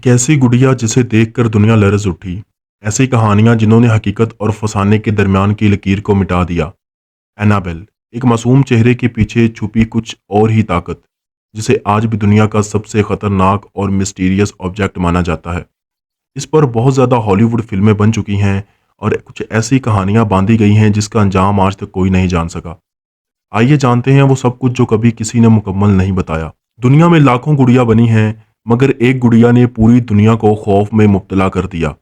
एक ऐसी गुड़िया जिसे देखकर दुनिया लरज उठी। ऐसी कहानियां जिन्होंने हकीकत और फसाने के दरमियान की लकीर को मिटा दिया। एनाबेल, एक मासूम चेहरे के पीछे छुपी कुछ और ही ताकत, जिसे आज भी दुनिया का सबसे खतरनाक और मिस्टीरियस ऑब्जेक्ट माना जाता है। इस पर बहुत ज़्यादा हॉलीवुड फिल्में बन चुकी हैं और कुछ ऐसी कहानियां बांधी गई हैं जिसका अंजाम आज तक कोई नहीं जान सका। आइए जानते हैं वो सब कुछ जो कभी किसी ने मुकम्मल नहीं बताया। दुनिया में लाखों गुड़िया बनी हैं, मगर एक गुड़िया ने पूरी दुनिया को खौफ में मुब्तला कर दिया।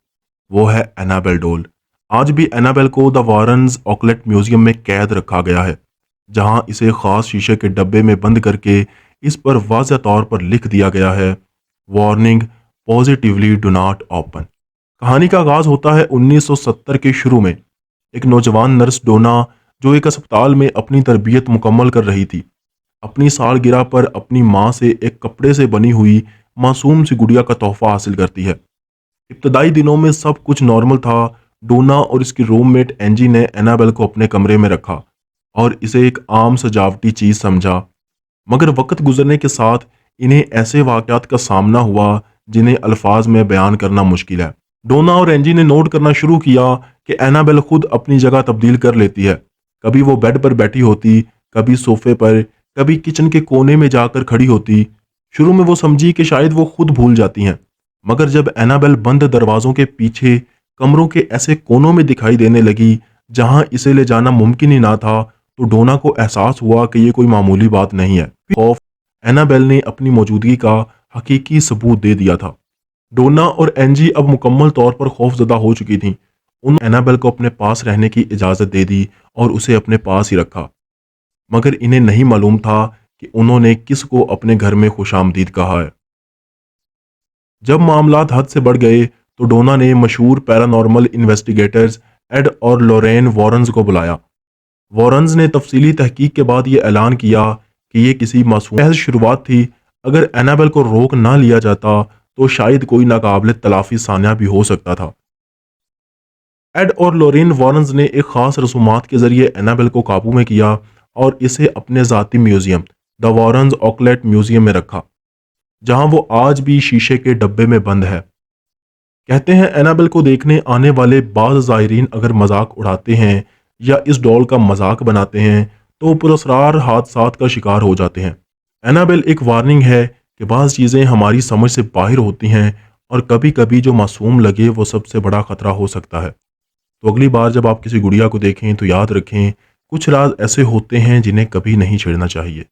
वो है एनाबेल डॉल। आज भी एनाबेल को द वारन्स ऑकलेट म्यूजियम में कैद रखा गया है, जहां इसे खास शीशे के डब्बे में बंद करके इस पर वाज़ह तौर पर लिख दिया गया है, warning, positively do not open. कहानी का आगाज होता है 1970 के शुरू में। एक नौजवान नर्स डोना, जो एक अस्पताल में अपनी तरबियत मुकम्मल कर रही थी, अपनी सालगिरह पर अपनी माँ से एक कपड़े से बनी हुई मासूम सी गुड़िया का तोहफा हासिल करती है। इब्तदाई दिनों में सब कुछ नॉर्मल था। डोना और इसकी रूममेट एंजी ने एनाबेल को अपने कमरे में रखा और इसे एक आम सजावटी चीज़ समझा। मगर वक्त गुजरने के साथ इन्हें ऐसे वाक़यात का सामना हुआ जिन्हें अल्फाज में बयान करना मुश्किल है। डोना और एंजी ने नोट करना शुरू किया कि एनाबेल खुद अपनी जगह तब्दील कर लेती है। कभी वो बेड पर बैठी होती, कभी सोफे पर, कभी किचन के कोने में जाकर खड़ी होती। शुरू में वो समझी कि शायद वो खुद भूल जाती हैं, मगर जब एनाबेल बंद दरवाजों के पीछे कमरों के ऐसे कोनों में दिखाई देने लगी जहां इसे ले जाना मुमकिन ही ना था, तो डोना को एहसास हुआ कि ये कोई मामूली बात नहीं है। खौफ, एनाबेल ने अपनी मौजूदगी का हकीकी सबूत दे दिया था। डोना और एंजी अब मुकम्मल तौर पर खौफजदा हो चुकी थीं। उन्होंने एनाबेल को अपने पास रहने की इजाज़त दे दी और उसे अपने पास ही रखा, मगर इन्हें नहीं मालूम था कि उन्होंने किस को अपने घर में खुशामदीद कहा है। जब मामलात हद से बढ़ गए तो डोना ने मशहूर पैरानॉर्मल इन्वेस्टिगेटर्स एड और लोरेन वॉरन्स को बुलाया। वॉरन्स ने तफसीली तहकीक के बाद ये ऐलान किया कि ये किसी मासूम महज शुरुआत थी। अगर एनाबेल को रोक ना लिया जाता तो शायद कोई नाकाबिल तलाफी सान्या भी हो सकता था। एड और लोरेन वॉरन्स ने एक खास रसूमात के जरिए एनाबेल को काबू में किया और इसे अपने ज़ाती म्यूजियम, द वारन्स ऑकलेट म्यूजियम में रखा, जहां वो आज भी शीशे के डब्बे में बंद है। कहते हैं एनाबेल को देखने आने वाले बाज़ ज़ायरीन अगर मजाक उड़ाते हैं या इस डॉल का मजाक बनाते हैं तो पुरस्रार हादसात का शिकार हो जाते हैं। एनाबेल एक वार्निंग है कि बाज़ चीज़ें हमारी समझ से बाहर होती हैं और कभी कभी जो मासूम लगे वो सबसे बड़ा ख़तरा हो सकता है। तो अगली बार जब आप किसी गुड़िया को देखें तो याद रखें, कुछ राज ऐसे होते हैं जिन्हें कभी नहीं छेड़ना चाहिए।